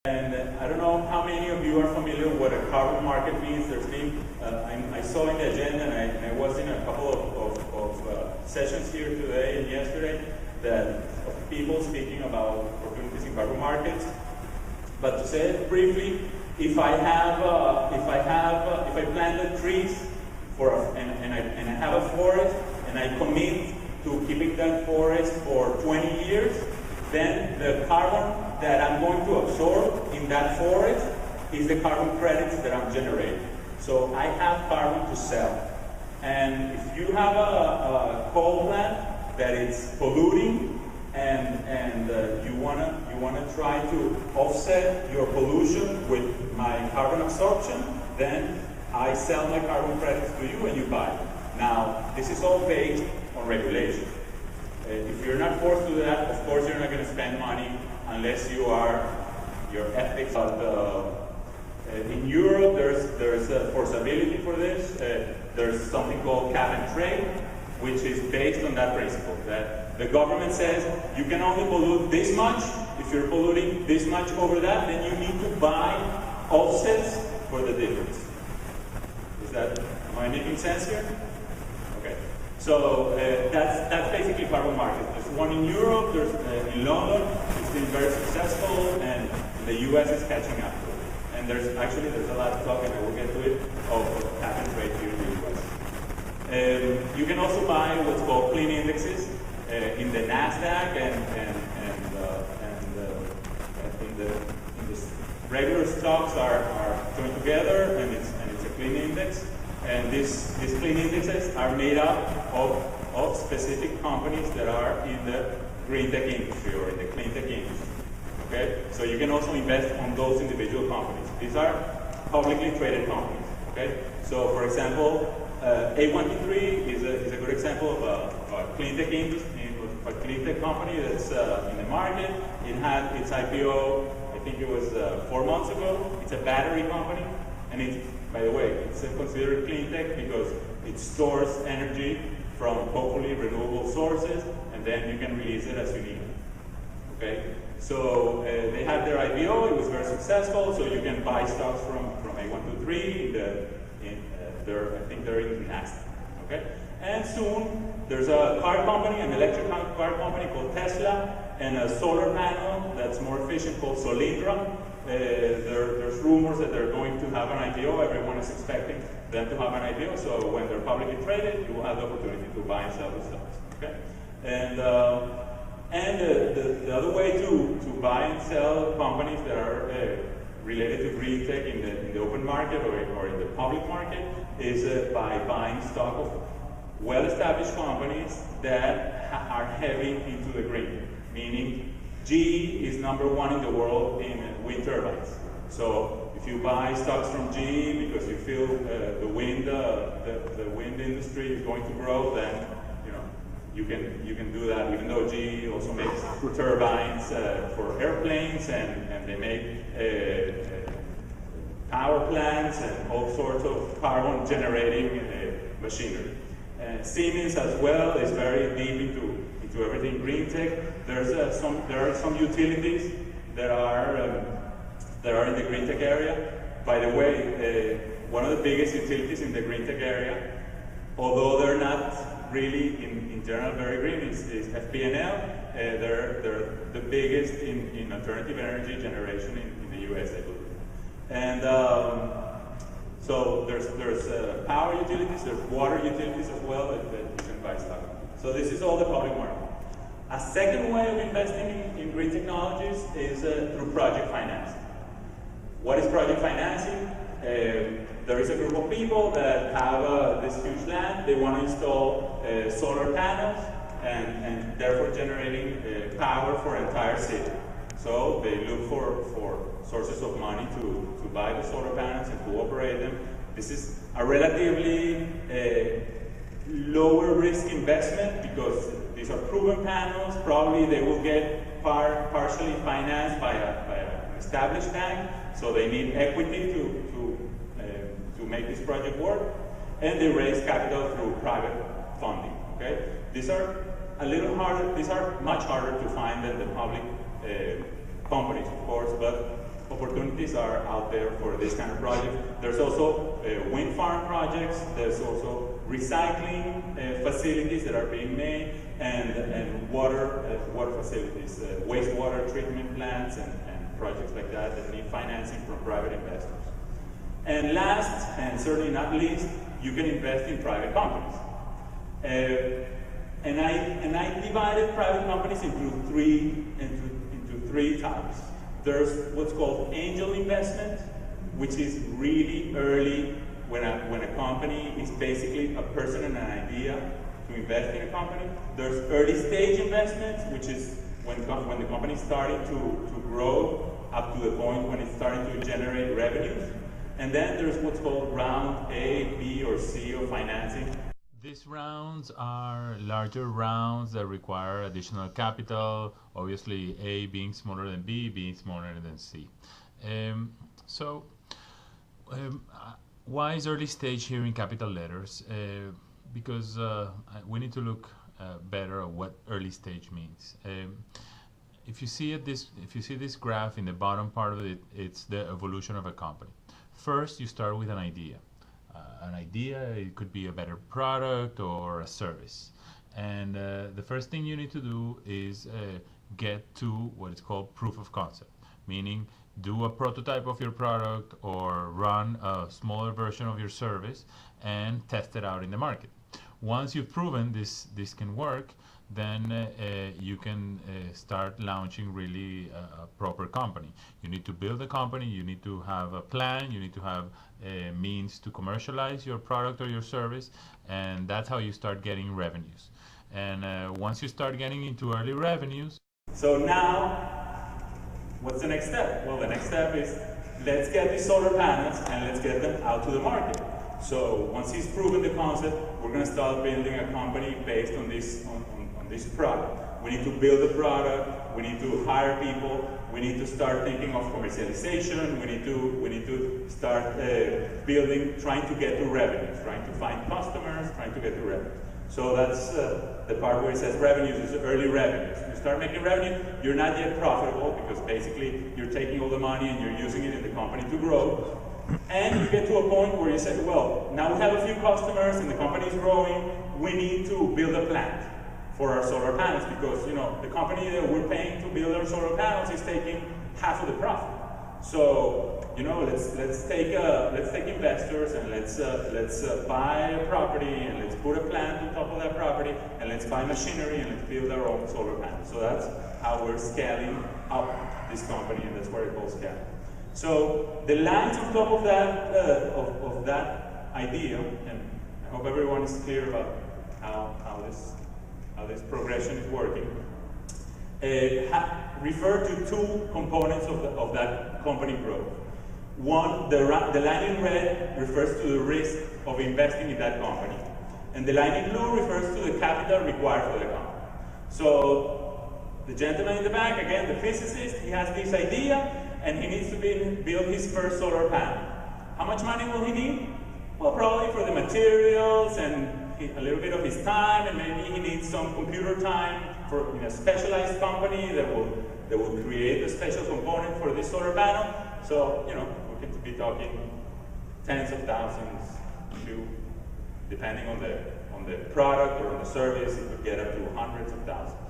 And I don't know how many of you are familiar with what a carbon market means. There's been, I saw in the agenda, and I was in a couple of sessions here today and yesterday, of people speaking about opportunities in carbon markets. But to say it briefly, if I planted trees and I have a forest and I commit to keeping that forest for 20 years, then the carbon that I'm going to absorb in that forest is the carbon credits that I'm generating. So I have carbon to sell. And if you have a coal plant that is polluting and you wanna try to offset your pollution with my carbon absorption, then I sell my carbon credits to you and you buy it. Now, this is all based on regulation. If you're not forced to do that, of course you're not going to spend money unless your ethics. In Europe, there's a forceability for this. There's something called cap and trade, which is based on that principle, that the government says you can only pollute this much. If you're polluting this much over that, then you need to buy offsets for the difference. Am I making sense here? Okay. So that's basically carbon market. There's one in Europe, there's in London, it's been very successful, and the US is catching up to it. And there's a lot of talk, and I will get to it, of cap and trade here in the US. You can also buy what's called clean indexes in the NASDAQ and the regular stocks are joined together, and it's a clean index. And these clean indexes are made up of specific companies that are in the green tech industry or in the clean tech industry. Okay? So you can also invest on those individual companies. These are publicly traded companies. Okay? So for example, A123 is a good example of a clean tech industry, a clean tech company that's in the market. It had its IPO, I think it was 4 months ago. It's a battery company, and by the way, it's considered clean tech because it stores energy from hopefully renewable sources, and then you can release it as you need it. Okay? So they had their IPO, it was very successful, so you can buy stocks from A123, I think they're in NASDAQ. Okay? And soon there's a car company, an electric car company called Tesla, and a solar panel that's more efficient called Solindra. There's rumors that they're going to have an IPO. Everyone is expecting them to have an IPO. So when they're publicly traded, you will have the opportunity to buy and sell the stocks. Okay? And the other way to buy and sell companies that are related to green tech in the open market or in the public market is by buying stock of well-established companies that are heavy into the green, meaning GE is #1 in the world in wind turbines. So if you buy stocks from GE because you feel the wind industry is going to grow, then you can do that. Even though GE also makes turbines for airplanes and they make power plants and all sorts of carbon generating machinery. Siemens as well is very deep into everything green tech. There are some utilities that are in the green tech area. By the way, one of the biggest utilities in the green tech area, although they're not really in general very green, is FPNL. They're the biggest in alternative energy generation in the US, I believe. And so there's power utilities, there's water utilities as well that you can buy stock. So this is all the public market. A second way of investing in green technologies is through project financing. What is project financing? There is a group of people that have this huge land. They want to install solar panels and therefore generating power for an entire city. So they look for sources of money to buy the solar panels and to operate them. This is a relatively lower risk investment because these are proven panels. Probably they will get partially financed by an established bank, so they need equity to make this project work, and they raise capital through private funding. Okay, these are a little harder. These are much harder to find than the public companies, of course, but opportunities are out there for this kind of project. There's also wind farm projects. There's also recycling facilities that are being made, and water facilities, wastewater treatment plants, and projects like that that need financing from private investors. And last, and certainly not least, you can invest in private companies. And I divided private companies into three types. There's what's called angel investment, which is really early when a company is basically a person and an idea to invest in a company. There's early stage investments, which is when the company is starting to grow up to the point when it's starting to generate revenues. And then there's what's called round A, B, or C of financing. These rounds are larger rounds that require additional capital, obviously A being smaller than B, being smaller than C. Why is early stage here in capital letters? Because we need to look better at what early stage means. If you see this graph in the bottom part of it, it's the evolution of a company. First, you start with an idea. It could be a better product or a service. And the first thing you need to do is get to what is called proof of concept, meaning do a prototype of your product or run a smaller version of your service and test it out in the market. Once you've proven this can work, then you can start launching really a proper company. You need to build a company, you need to have a plan, you need to have means to commercialize your product or your service, and that's how you start getting revenues. And once you start getting into early revenues... So now, what's the next step? Well, the next step is, let's get these solar panels and let's get them out to the market. So once he's proven the concept, we're going to start building a company based on this product. We need to build a product, we need to hire people, we need to start thinking of commercialization, we need to start building, trying to get to revenues, trying to find customers, trying to get to revenues. So that's the part where it says revenues is early revenues. You start making revenue, you're not yet profitable because basically you're taking all the money and you're using it in the company to grow. And you get to a point where you say, well, now we have a few customers and the company is growing, we need to build a plant for our solar panels because, you know, the company that we're paying to build our solar panels is taking half of the profit. So, you know, let's take investors and let's buy a property and let's put a plant on top of that property and let's buy machinery and let's build our own solar panels. So that's how we're scaling up this company, and that's what it calls scaling. So the lines on top of that idea, and I hope everyone is clear about how this progression is working, refer to two components of that company growth. One, the line in red refers to the risk of investing in that company, and the line in blue refers to the capital required for the company. So the gentleman in the back, again, the physicist, he has this idea, and he needs to build his first solar panel. How much money will he need? Well, probably for the materials and a little bit of his time, and maybe he needs some computer time in a specialized company that will create a special component for this solar panel. So, you know, we could be talking tens of thousands, depending on the product or on the service, it could get up to hundreds of thousands.